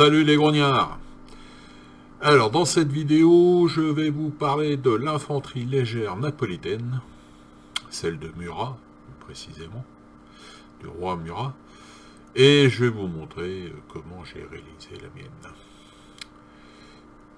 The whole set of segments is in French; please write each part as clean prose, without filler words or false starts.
Salut les grognards. Alors dans cette vidéo, je vais vous parler de l'infanterie légère napolitaine, celle de Murat, plus précisément, du roi Murat, et je vais vous montrer comment j'ai réalisé la mienne.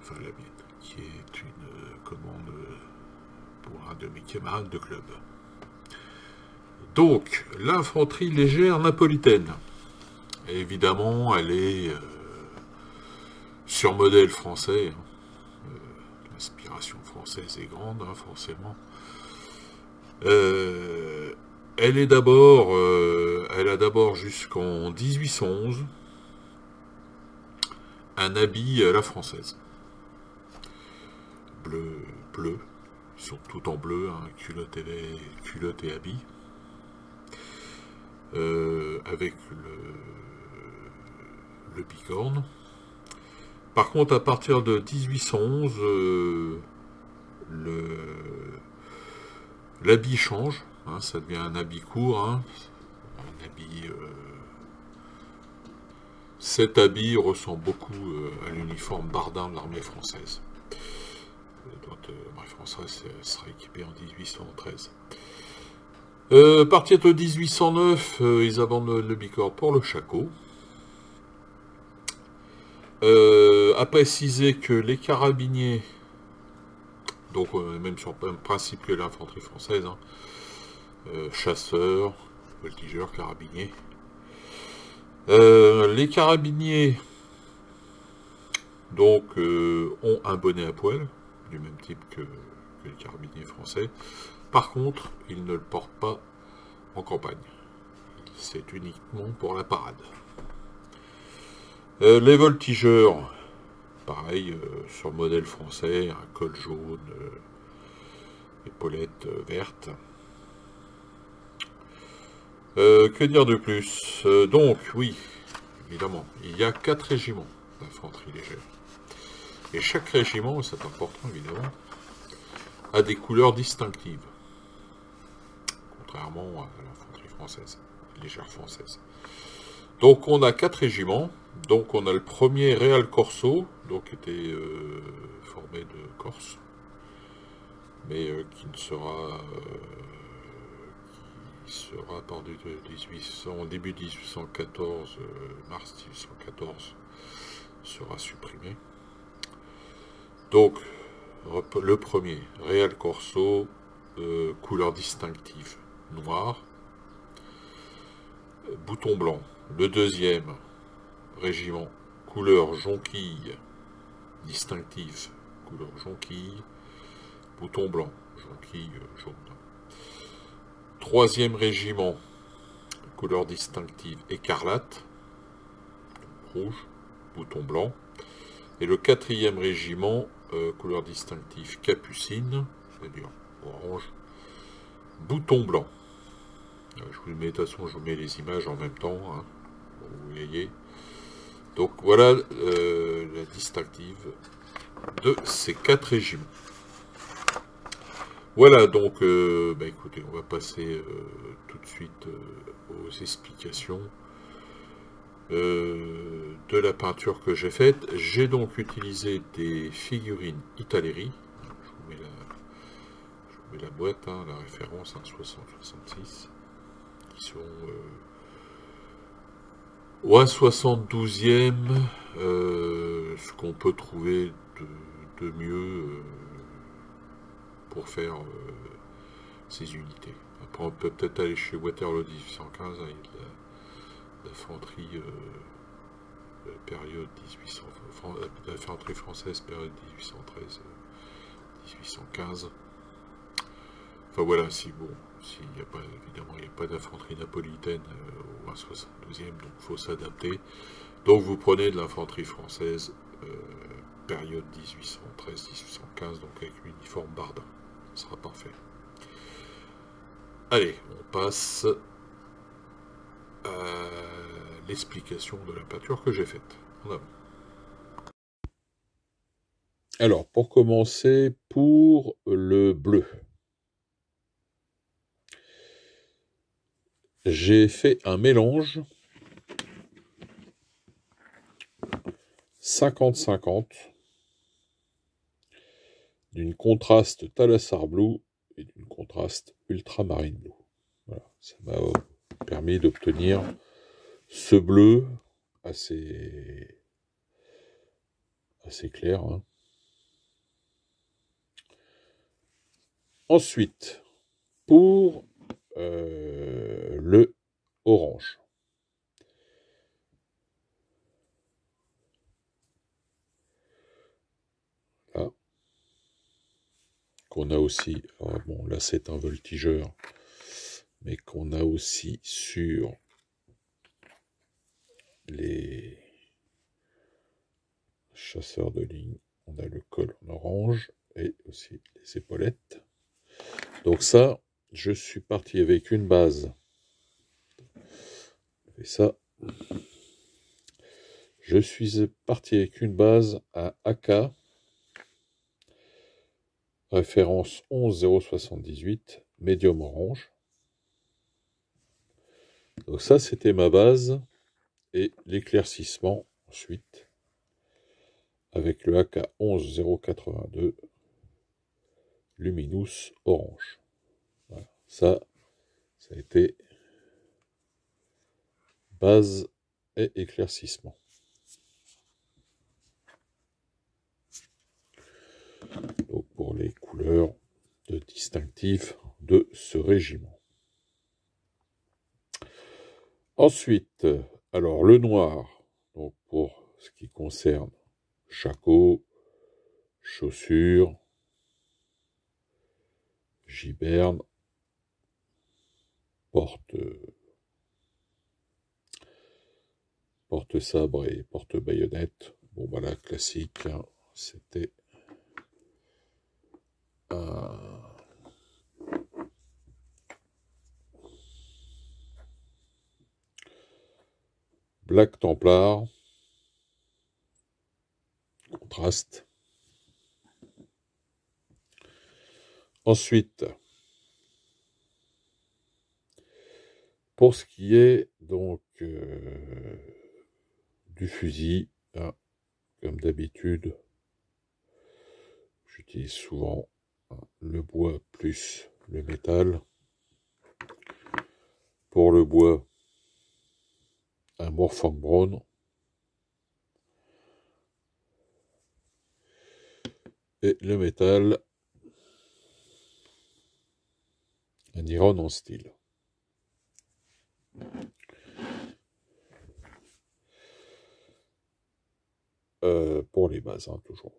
Enfin la mienne, qui est une commande pour un de mes camarades de club. Donc, l'infanterie légère napolitaine. Évidemment, elle est sur modèle français. L'inspiration française est grande, forcément. Elle a d'abord jusqu'en 1811 un habit à la française. Bleu. Ils sont tout en bleu, hein, culotte et habit. Avec le bicorne. Par contre, à partir de 1811, l'habit change, hein, ça devient un habit court, hein, un habit. Cet habit ressemble beaucoup à l'uniforme bardin de l'armée française. L'armée française sera équipée en 1813. À partir de 1809, ils abandonnent le bicorne pour le shako. À préciser que les carabiniers, donc même sur le même principe que l'infanterie française, hein, chasseurs, voltigeurs, carabiniers. Les carabiniers donc ont un bonnet à poil, du même type que les carabiniers français. Par contre, ils ne le portent pas en campagne. C'est uniquement pour la parade. Les voltigeurs, pareil, sur modèle français, un col jaune, épaulettes vertes. Que dire de plus? Donc, oui, évidemment, il y a 4 régiments d'infanterie légère. Et chaque régiment, c'est important évidemment, a des couleurs distinctives. Contrairement à l'infanterie française, légère française. Donc on a 4 régiments. Donc on a le premier Real Corso, donc qui était formé de Corse, mais qui sera à partir de début 1814, mars 1814, sera supprimé. Donc le premier Real Corso, couleur distinctive noire, bouton blanc. Le deuxième régiment, couleur jonquille, distinctive, couleur jonquille, bouton blanc, jonquille jaune. Troisième régiment, couleur distinctive écarlate, rouge, bouton blanc. Et le quatrième régiment, couleur distinctive capucine, c'est-à-dire orange, bouton blanc. Je vous mets, de toute façon, je vous mets les images en même temps, hein, pour que vous voyez. Donc voilà la distinctive de ces 4 régiments. Voilà, donc écoutez, on va passer tout de suite aux explications de la peinture que j'ai faite. J'ai donc utilisé des figurines Italeri. Je vous mets la boîte, hein, la référence, hein, 60-66, qui sont au 72e, ce qu'on peut trouver de mieux pour faire ces unités. Après, on peut peut-être aller chez Waterloo 1815, hein, il y a de l'infanterie période 1800, l'infanterie française période 1813-1815. Enfin voilà, évidemment, il n'y a pas d'infanterie napolitaine au 1,72e, donc il faut s'adapter. Donc vous prenez de l'infanterie française période 1813-1815, donc avec l'uniforme bardin. Ce sera parfait. Allez, on passe à l'explication de la peinture que j'ai faite. En avant. Alors, pour commencer, pour le bleu. J'ai fait un mélange 50-50 d'une contraste Talassar Blue et d'une contraste Ultramarine Blue. Voilà, ça m'a permis d'obtenir ce bleu assez clair. Hein. Ensuite, pour le orange. Là. Qu'on a aussi, bon là c'est un voltigeur, mais qu'on a aussi sur les chasseurs de ligne. On a le col en orange et aussi les épaulettes. Donc ça, je suis parti avec une base. Et ça, je suis parti avec une base à AK, référence 11078, médium orange. Donc ça, c'était ma base. Et l'éclaircissement, ensuite, avec le AK 11082, Luminous orange. Voilà. Ça a été base et éclaircissement. Donc pour les couleurs distinctives de ce régiment. Ensuite, alors le noir, donc pour ce qui concerne shako, chaussures, giberne, porte-sabre et porte-baïonnette. Bon, voilà, classique, hein, c'était un Black Templar, contraste. Ensuite, pour ce qui est donc du fusil, hein, comme d'habitude, j'utilise souvent le bois plus le métal. Pour le bois, un Morphank Brown. Et le métal, un Iron en style. Pour les bases, hein, toujours.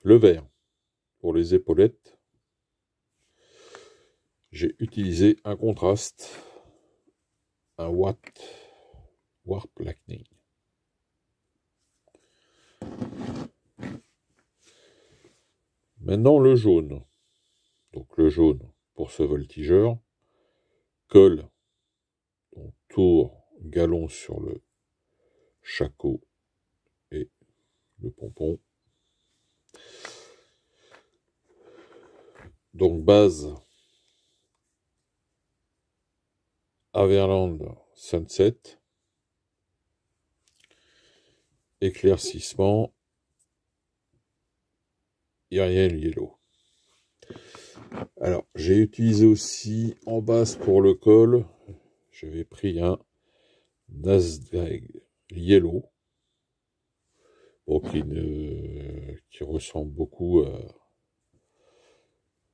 Le vert, pour les épaulettes, j'ai utilisé un contraste, un Warp Lightning. Maintenant le jaune. Donc le jaune pour ce voltigeur, col, donc tour, galon sur le shako et le pompon. Donc base Averland Sunset, éclaircissement Iriel Yellow. Alors j'ai utilisé aussi en base pour le col, j'avais pris un Nasdaq Yellow, bon, qui ressemble beaucoup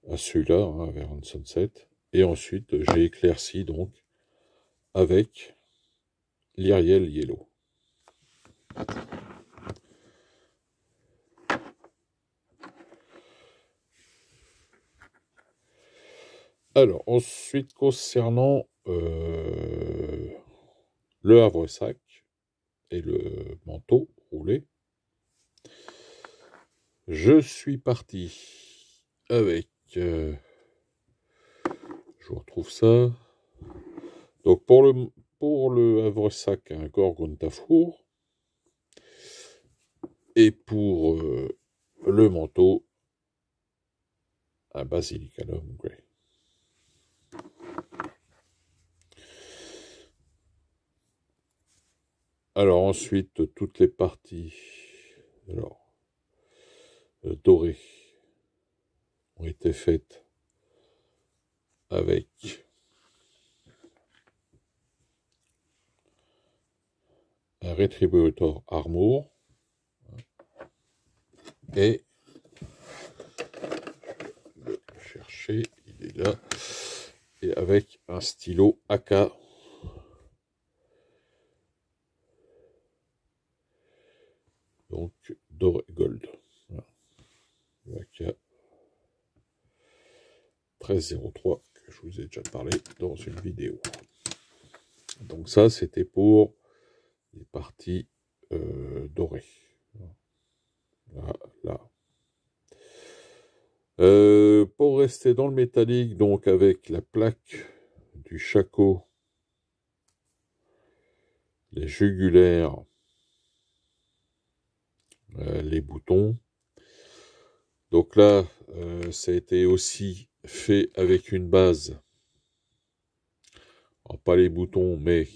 à celui-là, hein, Averland Sunset. Et ensuite j'ai éclairci donc avec l'Iriel Yellow. Alors, ensuite, concernant le havresac et le manteau roulé, je suis parti avec, je vous retrouve ça, donc pour le havresac, un Gorgon Tafour, et pour le manteau, un Basilicalum Grey. Alors ensuite, toutes les parties dorées ont été faites avec un Retributor Armor et je vais le chercher, il est là, et avec un stylo AK donc doré gold. Voilà. Le AK 1303 que je vous ai déjà parlé dans une vidéo. Donc ça c'était pour les parties dorées. Là. Pour rester dans le métallique, donc avec la plaque du Shako, les jugulaires, les boutons. Donc là, ça a été aussi fait avec une base. Alors, pas les boutons, mais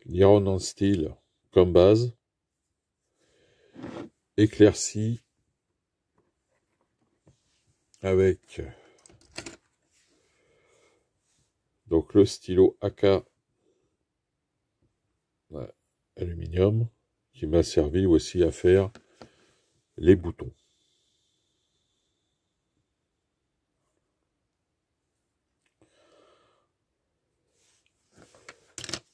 l'iron en steel comme base, éclairci avec donc le stylo AK aluminium qui m'a servi aussi à faire les boutons.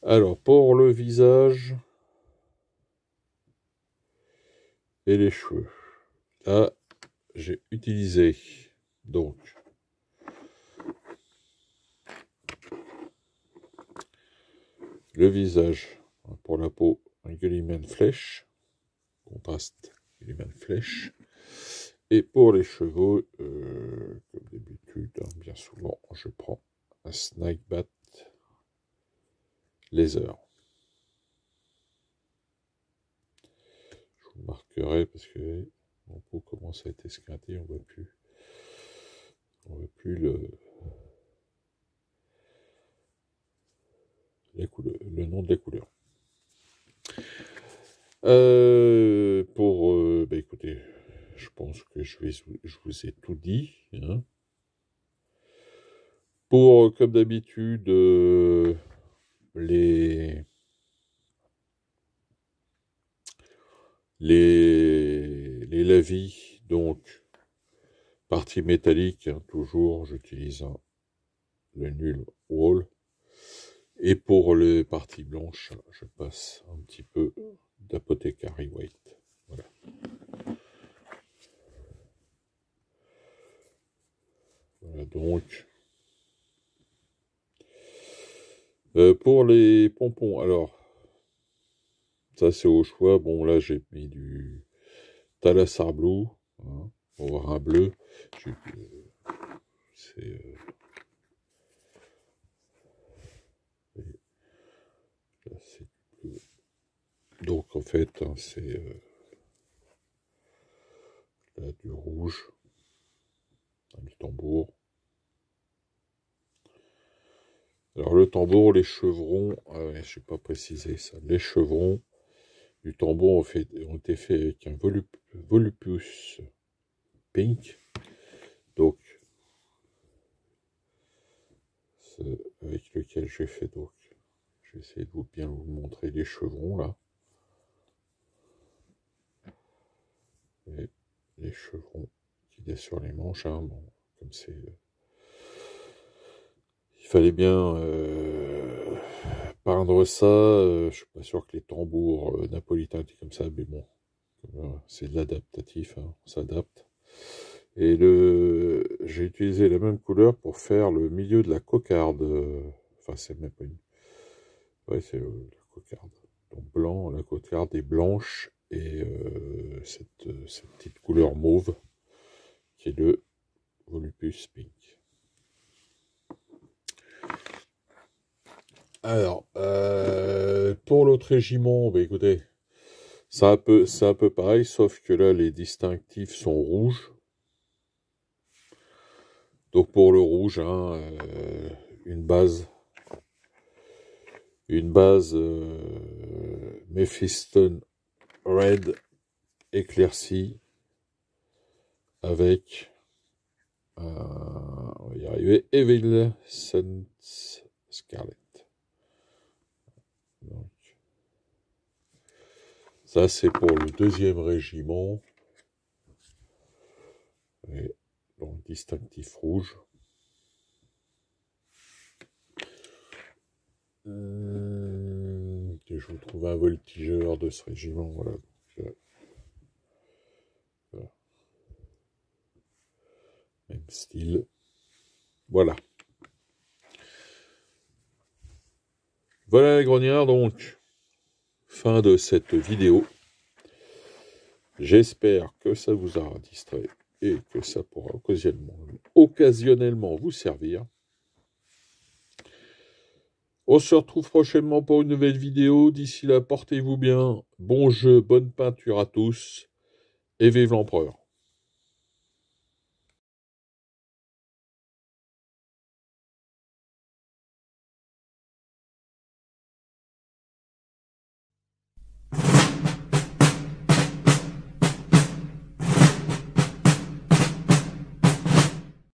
Alors pour le visage et les cheveux, là j'ai utilisé donc le visage pour la peau, un Guilliman flèche, contraste Guilliman flèche, et pour les cheveux, comme d'habitude, hein, bien souvent je prends un Snakebat laser. Je vous marquerai parce que mon peau commence à être esquinté, on ne voit plus le nom de la couleur. Écoutez, je pense que je vous ai tout dit. Hein. Pour, comme d'habitude, les lavis, donc partie métallique, hein, toujours j'utilise le nul wall. Et pour les parties blanches, je passe un petit peu d'Apothecary White. Voilà. Voilà donc. Pour les pompons, alors, ça c'est au choix. Bon, là j'ai mis du Talassar Blue, hein, pour avoir un bleu. C'est... là, c'est bleu. Donc en fait, hein, c'est là du rouge, du tambour. Alors le tambour, les chevrons, je n'ai pas précisé ça, les chevrons du tambour ont été faits avec un Volupus Pink, donc c'est avec lequel j'ai fait donc. Je vais essayer de bien vous montrer les chevrons là. Et les chevrons qui descendent sur les manches, hein, bon, comme c'est... il fallait bien peindre ça, je suis pas sûr que les tambours napolitains étaient comme ça, mais bon, c'est de l'adaptatif, hein, on s'adapte. Et j'ai utilisé la même couleur pour faire le milieu de la cocarde, enfin c'est même pas une... ouais, c'est la cocarde. Donc blanc, la cocarde est blanche, et cette petite couleur mauve, qui est le Volupus Pink. Alors, pour l'autre régiment, bah écoutez, c'est un peu pareil, sauf que là, les distinctifs sont rouges. Donc pour le rouge, hein, une base Mephiston Red éclaircie avec, on va y arriver, Evil Sun Scarlet. Donc, ça c'est pour le 2e régiment. Et donc distinctif rouge. Je vous trouve un voltigeur de ce régiment, voilà. Voilà. Même style. Voilà. Voilà les grognards, donc. Fin de cette vidéo. J'espère que ça vous aura distrait et que ça pourra occasionnellement vous servir. On se retrouve prochainement pour une nouvelle vidéo. D'ici là, portez-vous bien. Bon jeu, bonne peinture à tous. Et vive l'empereur.